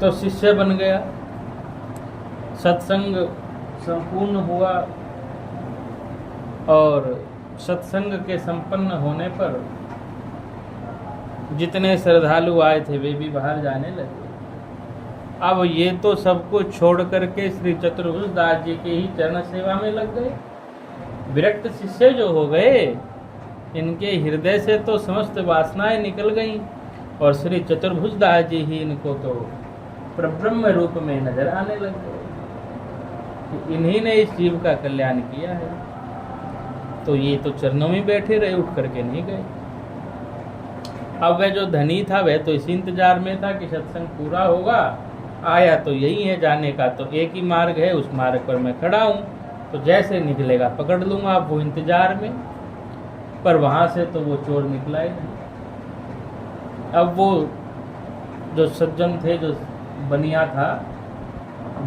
तो शिष्य बन गया, सत्संग संपूर्ण हुआ और सत्संग के संपन्न होने पर जितने श्रद्धालु आए थे वे भी बाहर जाने लगे। अब ये तो सब कुछ छोड़ करके श्री चतुर्भुज दास जी के ही चरण सेवा में लग गए। विरक्त शिष्य जो हो गए, इनके हृदय से तो समस्त वासनाएं निकल गईं और श्री चतुर्भुज दास जी ही इनको तो परब्रह्म रूप में नजर आने लग गए कि इन्हीं ने इस जीव का कल्याण किया है। तो ये तो चरणों में बैठे रहे, उठ करके नहीं गए। अब वह जो धनी था वह तो इसी इंतजार में था कि सत्संग पूरा होगा, आया तो यही है जाने का, तो एक ही मार्ग है, उस मार्ग पर मैं खड़ा हूँ, तो जैसे निकलेगा पकड़ लूँगा। अब वो इंतजार में, पर वहाँ से तो वो चोर निकला ही नहीं। अब वो जो सज्जन थे, जो बनिया था,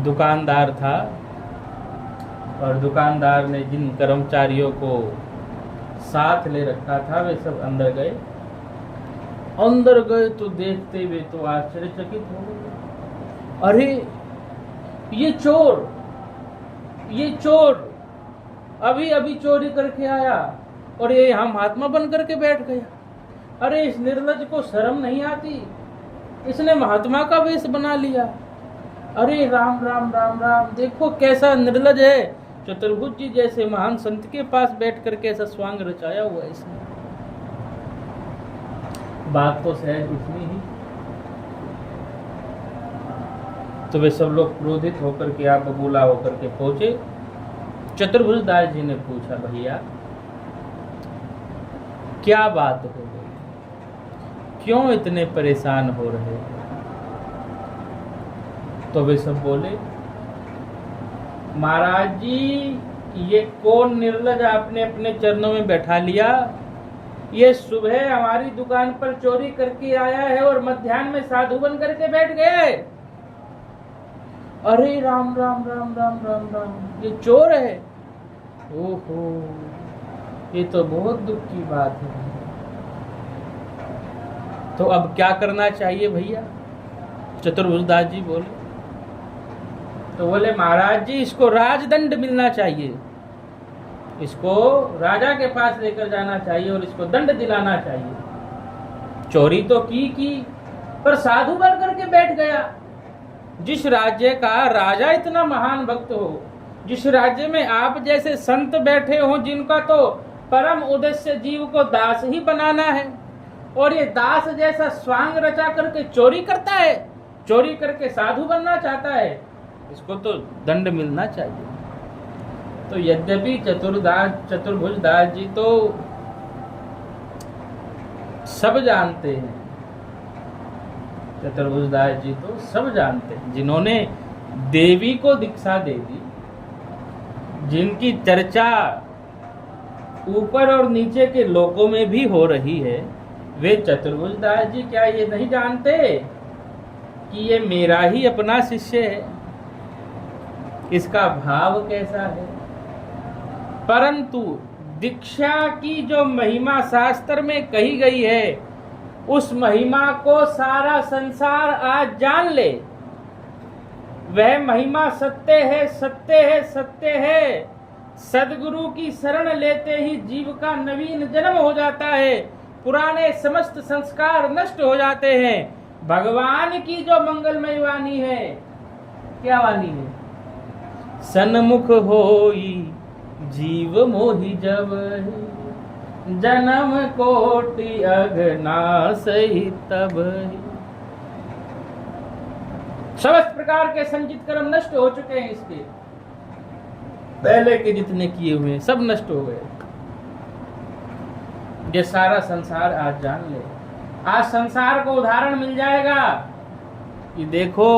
दुकानदार था, और दुकानदार ने जिन कर्मचारियों को साथ ले रखा था वे सब अंदर गए। अंदर गए तो देखते हुए तो आश्चर्यचकित हो गए। अरे ये चोर अभी अभी चोरी करके आया और ये यहाँ महात्मा बन करके बैठ गया। अरे इस निर्लज को शर्म नहीं आती, इसने महात्मा का वेश बना लिया। अरे राम राम राम राम, देखो कैसा निर्लज है, चतुर्भुज जी जैसे महान संत के पास बैठ करके ऐसा स्वांग रचाया हुआ है इसने। बात तो सहज इतनी ही, तो वे सब लोग क्रोधित होकर के आप बबूला होकर के पहुंचे। चतुर्भुज दास जी ने पूछा, भैया क्या बात हो गई, क्यों इतने परेशान हो रहे हो? तो वे सब बोले, महाराज जी ये कौन निर्लज आपने अपने चरणों में बैठा लिया? ये सुबह हमारी दुकान पर चोरी करके आया है और मध्याह्न में साधु बन करके बैठ गए। अरे राम राम राम राम राम राम, ये चोर है? ओहो, ये तो बहुत दुख की बात है। तो अब क्या करना चाहिए भैया? चतुर्भुज दास जी बोले। तो बोले, महाराज जी इसको राजदंड मिलना चाहिए, इसको राजा के पास लेकर जाना चाहिए और इसको दंड दिलाना चाहिए। चोरी तो की पर साधु बन करके बैठ गया। जिस राज्य का राजा इतना महान भक्त हो, जिस राज्य में आप जैसे संत बैठे हो, जिनका तो परम उद्देश्य जीव को दास ही बनाना है, और ये दास जैसा स्वांग रचा करके चोरी करता है, चोरी करके साधु बनना चाहता है, इसको तो दंड मिलना चाहिए। तो यद्यपि चतुर्भुज दास जी तो सब जानते हैं, चतुर्भुज दास जी तो सब जानते हैं, जिन्होंने देवी को दीक्षा दे दी, जिनकी चर्चा ऊपर और नीचे के लोकों में भी हो रही है, वे चतुर्भुज दास जी क्या ये नहीं जानते कि ये मेरा ही अपना शिष्य है, इसका भाव कैसा है? परंतु दीक्षा की जो महिमा शास्त्र में कही गई है, उस महिमा को सारा संसार आज जान ले। वह महिमा सत्य है, सत्य है, सत्य है। सदगुरु की शरण लेते ही जीव का नवीन जन्म हो जाता है, पुराने समस्त संस्कार नष्ट हो जाते हैं। भगवान की जो मंगलमय वाणी है, क्या वाणी है? सन्मुख होई जीव मोहि जब, जन्म कोटि अघनासहि तब। समस्त प्रकार के संचित कर्म नष्ट हो चुके हैं, इसके पहले के जितने किए हुए सब नष्ट हो गए। ये सारा संसार आज जान ले, आज संसार को उदाहरण मिल जाएगा कि देखो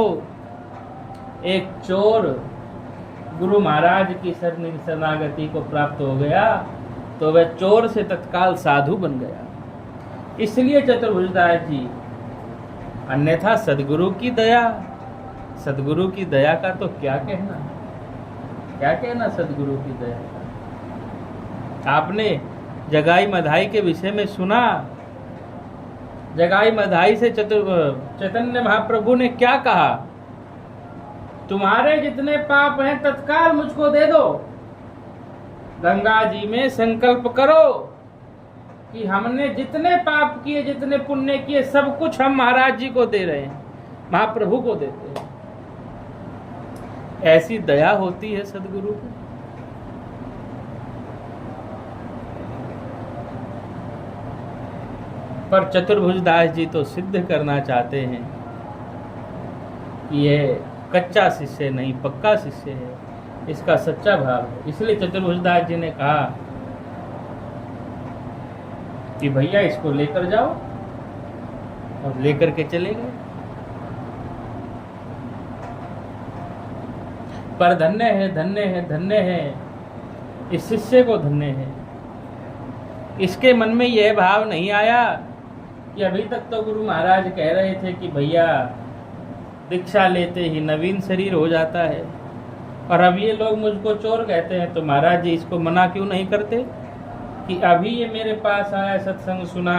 एक चोर गुरु महाराज की शरणागति को प्राप्त हो गया तो वह चोर से तत्काल साधु बन गया। इसलिए चतुर्भुज दास जी, अन्यथा सदगुरु की दया, सदगुरु की दया का तो क्या कहना, क्या कहना सदगुरु की दया का। आपने जगाई मधाई के विषय में सुना, जगाई मधाई से चैतन्य महाप्रभु ने क्या कहा, तुम्हारे जितने पाप हैं तत्काल मुझको दे दो। गंगा जी में संकल्प करो कि हमने जितने पाप किए, जितने पुण्य किए, सब कुछ हम महाराज जी को दे रहे हैं, महाप्रभु को देते हैं। ऐसी दया होती है सदगुरु को। पर चतुर्भुज दास जी तो सिद्ध करना चाहते हैं कि ये कच्चा शिष्य नहीं, पक्का शिष्य है, इसका सच्चा भाव है। इसलिए चतुर्भुज दास जी ने कहा कि भैया इसको लेकर जाओ, और लेकर के चले गए। पर धन्य है, धन्य है, धन्य है, इस शिष्य को धन्य है। इसके मन में यह भाव नहीं आया कि अभी तक तो गुरु महाराज कह रहे थे कि भैया दीक्षा लेते ही नवीन शरीर हो जाता है, और अब ये लोग मुझको चोर कहते हैं, तो महाराज जी इसको मना क्यों नहीं करते कि अभी ये मेरे पास आया, सत्संग सुना,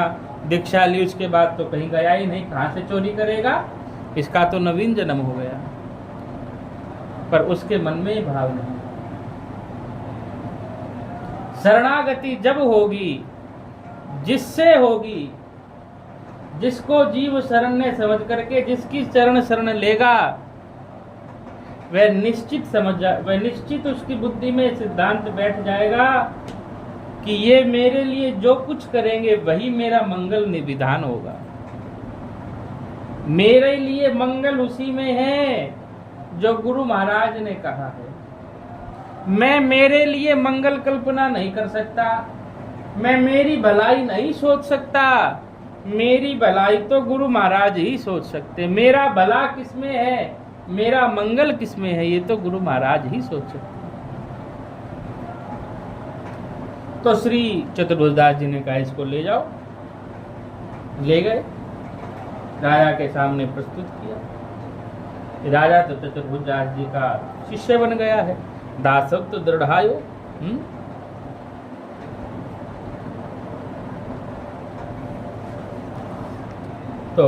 दीक्षा ली, उसके बाद तो कहीं गया ही नहीं, कहाँ से चोरी करेगा, इसका तो नवीन जन्म हो गया। पर उसके मन में भाव नहीं। शरणागति जब होगी, जिससे होगी, जिसको जीव शरण ने समझ करके जिसकी चरण शरण लेगा, वह निश्चित उसकी बुद्धि में सिद्धांत बैठ जाएगा कि ये मेरे लिए जो कुछ करेंगे वही मेरा मंगल निविधान होगा। मेरे लिए मंगल उसी में है जो गुरु महाराज ने कहा है। मैं मेरे लिए मंगल कल्पना नहीं कर सकता, मैं मेरी भलाई नहीं सोच सकता, मेरी भलाई तो गुरु महाराज ही सोच सकते। मेरा भला किसमें है, मेरा मंगल किसमें है, ये तो गुरु महाराज ही सोच सकते। तो श्री चतुर्भुजदास जी ने कहा इसको ले जाओ। ले गए, राजा के सामने प्रस्तुत किया। राजा तो चतुर्भुजदास जी का शिष्य बन गया है। दासव तो दृढ़ायो। तो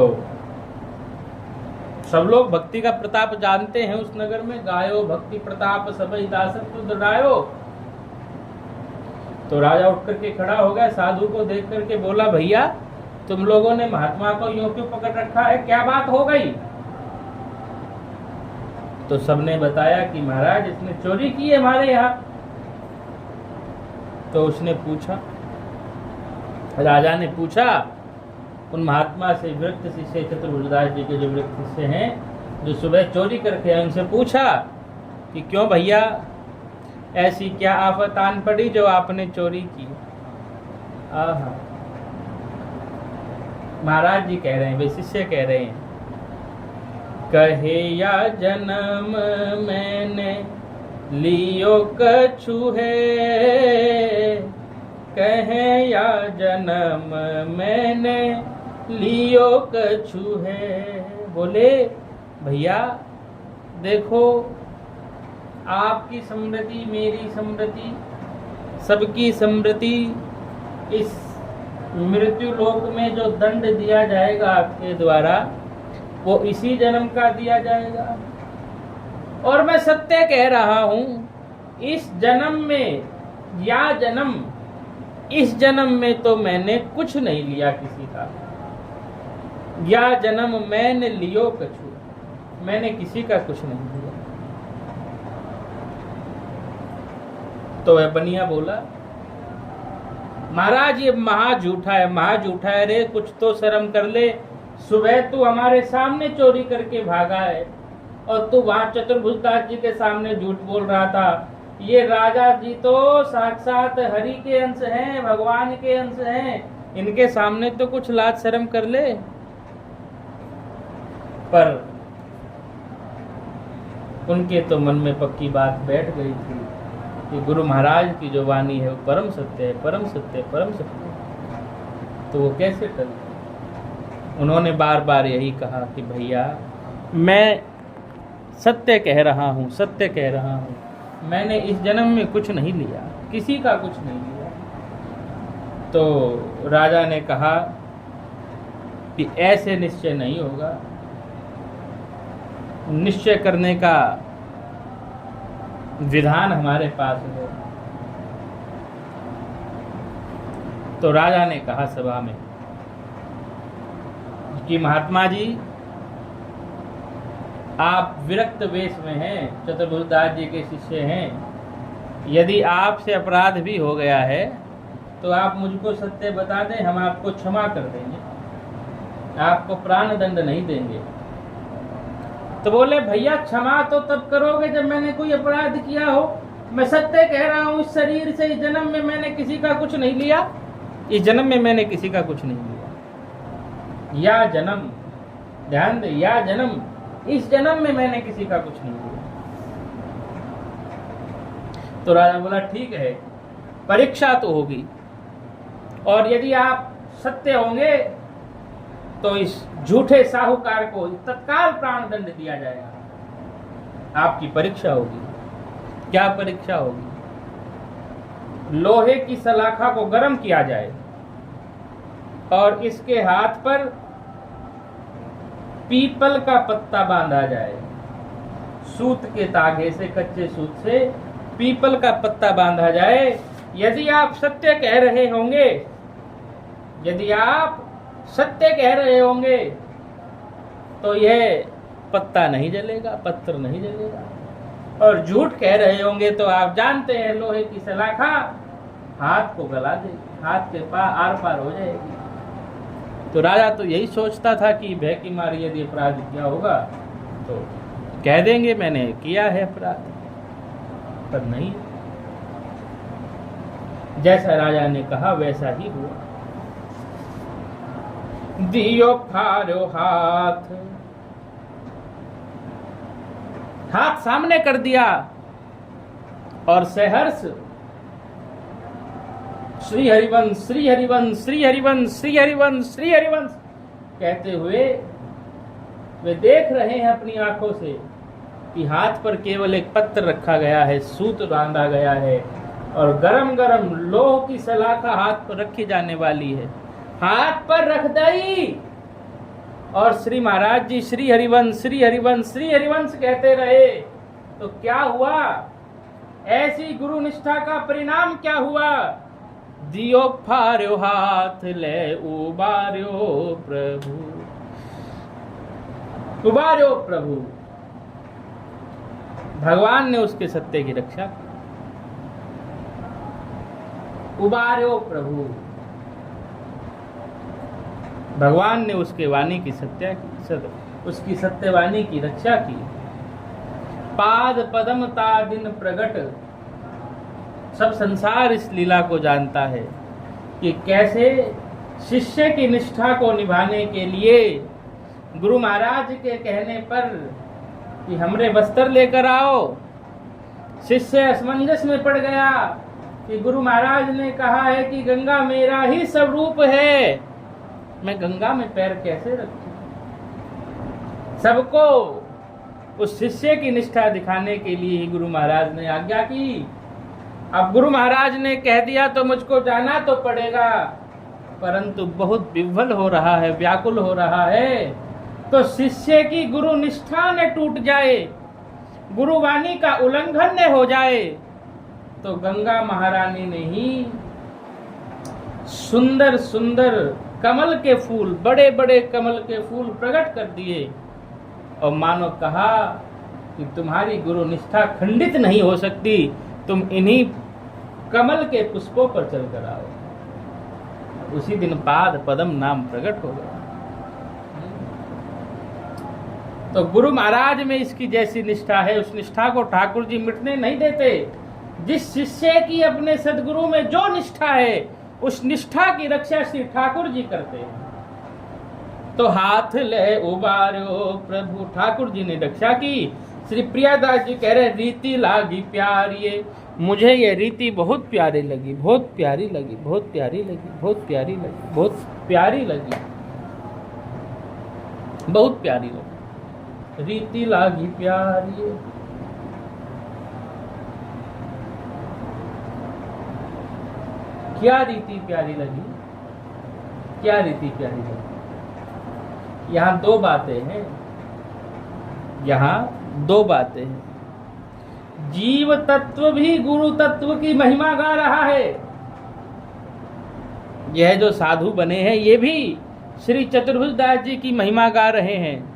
सब लोग भक्ति का प्रताप जानते हैं उस नगर में। गायो भक्ति प्रताप सबई दासत्व दृढ़ायो। तो राजा उठ करके खड़ा हो गया, साधु को देख करके बोला, भैया तुम लोगों ने महात्मा को यूं क्यों पकड़ रखा है, क्या बात हो गई? तो सबने बताया कि महाराज इसने चोरी की है हमारे यहाँ। तो उसने पूछा, राजा ने पूछा उन महात्मा से, विरक्त शिष्य चतुर्भुजदास जी के जो विरक्त शिष्य हैं, जो सुबह चोरी करके आए, उनसे पूछा कि क्यों भैया, ऐसी क्या आफत आन पड़ी जो आपने चोरी की? आहा, महाराज जी कह रहे हैं, वे शिष्य कह रहे हैं, कहे या जन्म मैंने लियो कछु है, कहे या जन्म मैंने लियो कछु है। बोले भैया देखो, आपकी समृद्धि, मेरी समृद्धि, सबकी समृद्धि, इस मृत्यु लोक में जो दंड दिया जाएगा आपके द्वारा, वो इसी जन्म का दिया जाएगा। और मैं सत्य कह रहा हूं, इस जन्म में या जन्म, इस जन्म में तो मैंने कुछ नहीं लिया किसी का। या जन्म मैंने लियो कछु, मैंने किसी का कुछ नहीं लिया। तो वह बनिया बोला, महाराज ये महा झूठा है, महा झूठा है रे, कुछ तो शर्म कर ले। सुबह तू हमारे सामने चोरी करके भागा है, और तू वहां चतुर्भुजदास जी के सामने झूठ बोल रहा था। ये राजा जी तो साक्षात हरि के अंश हैं, भगवान के अंश हैं, इनके सामने तो कुछ लाज शर्म कर ले। पर उनके तो मन में पक्की बात बैठ गई थी कि गुरु महाराज की जो वाणी है वो परम सत्य है, परम सत्य है, परम सत्य है। तो वो कैसे टले? उन्होंने बार बार यही कहा कि भैया मैं सत्य कह रहा हूँ, सत्य कह रहा हूँ, मैंने इस जन्म में कुछ नहीं लिया, किसी का कुछ नहीं लिया। तो राजा ने कहा कि ऐसे निश्चय नहीं होगा। निश्चय करने का विधान हमारे पास है। तो राजा ने कहा सभा में कि महात्मा जी, आप विरक्त वेश में हैं, चतुर्भुजदास जी के शिष्य हैं। यदि आपसे अपराध भी हो गया है तो आप मुझको सत्य बता दें, हम आपको क्षमा कर देंगे, आपको प्राण दंड नहीं देंगे। तो बोले भैया, क्षमा तो तब करोगे जब मैंने कोई अपराध किया हो। मैं सत्य कह रहा हूं, इस शरीर से इस जन्म में मैंने किसी का कुछ नहीं लिया, इस जन्म में मैंने किसी का कुछ नहीं लिया। या जन्म, ध्यान दे, या जन्म, इस जन्म में मैंने किसी का कुछ नहीं लिया। तो राजा बोला ठीक है, परीक्षा तो होगी, और यदि आप सत्य होंगे तो इस झूठे साहूकार को तत्काल प्राण दंड दिया जाएगा। आपकी परीक्षा होगी। क्या परीक्षा होगी? लोहे की सलाखा को गर्म किया जाए और इसके हाथ पर पीपल का पत्ता बांधा जाए, सूत के तागे से, कच्चे सूत से पीपल का पत्ता बांधा जाए। यदि आप सत्य कह रहे होंगे, यदि आप सत्य कह रहे होंगे तो यह पत्ता नहीं जलेगा, पत्थर नहीं जलेगा, और झूठ कह रहे होंगे तो आप जानते हैं लोहे की सलाखा हाथ को गला देगी, हाथ के आर पार हो जाएगी। तो राजा तो यही सोचता था कि भय की मारी यदि अपराध किया होगा तो कह देंगे मैंने किया है अपराध, पर नहीं। जैसा राजा ने कहा वैसा ही हुआ। दियो फारो हाथ, हाथ सामने कर दिया और सहर्ष श्री हरिवंश, श्री हरिवंश, श्री हरिवंश, श्री हरिवंश, श्री हरिवंश कहते हुए वे देख रहे हैं अपनी आंखों से कि हाथ पर केवल एक पत्थर रखा गया है, सूत बांधा गया है और गरम गरम लोह की सलाखा हाथ पर रखी जाने वाली है। हाथ पर रख दई और श्री महाराज जी श्री हरिवंश, श्री हरिवंश, श्री हरिवंश कहते रहे। तो क्या हुआ? ऐसी गुरु निष्ठा का परिणाम क्या हुआ? दियो फार्यो हाथ ले उबार्यो प्रभु, उबार्यो प्रभु। भगवान ने उसके सत्य की रक्षा की। उबार्यो प्रभु, भगवान ने उसके वाणी की उसकी सत्यवाणी की रक्षा की। पाद पदम ता दिन प्रगट, सब संसार इस लीला को जानता है कि कैसे शिष्य की निष्ठा को निभाने के लिए गुरु महाराज के कहने पर कि हमरे वस्त्र लेकर आओ, शिष्य असमंजस में पड़ गया कि गुरु महाराज ने कहा है कि गंगा मेरा ही स्वरूप है, मैं गंगा में पैर कैसे रखूं? सबको उस शिष्य की निष्ठा दिखाने के लिए ही गुरु महाराज ने आज्ञा की। अब गुरु महाराज ने कह दिया तो मुझको जाना तो पड़ेगा, परंतु बहुत विह्वल हो रहा है, व्याकुल हो रहा है। तो शिष्य की गुरु निष्ठा न टूट जाए, गुरुवाणी का उल्लंघन न हो जाए, तो गंगा महारानी ने ही सुंदर सुंदर कमल के फूल, बड़े बड़े कमल के फूल प्रकट कर दिए और मानो कहा कि तुम्हारी गुरु निष्ठा खंडित नहीं हो सकती, तुम इन्हीं कमल के पुष्पों पर चलकर आओ। उसी दिन पाद पदम नाम प्रकट हो गया। तो गुरु महाराज में इसकी जैसी निष्ठा है, उस निष्ठा को ठाकुर जी मिटने नहीं देते। जिस शिष्य की अपने सदगुरु में जो निष्ठा है, उस निष्ठा की रक्षा श्री ठाकुर जी करते हैं। तो हाथ ले उबारो प्रभु, ठाकुर जी ने रक्षा की। श्री प्रियादास जी कह रहे रीति लागी प्यारी, मुझे ये रीति बहुत प्यारी लगी, बहुत प्यारी लगी, बहुत प्यारी लगी, बहुत प्यारी लगी, बहुत प्यारी लगी, बहुत प्यारी लगी। रीति लागी प्यारी, क्या रीति प्यारी लगी? क्या रीति प्यारी लगी? यहाँ दो बातें हैं, यहाँ दो बातें हैं। जीव तत्व भी गुरु तत्व की महिमा गा रहा है। यह जो साधु बने हैं ये भी श्री चतुर्भुज दास जी की महिमा गा रहे हैं।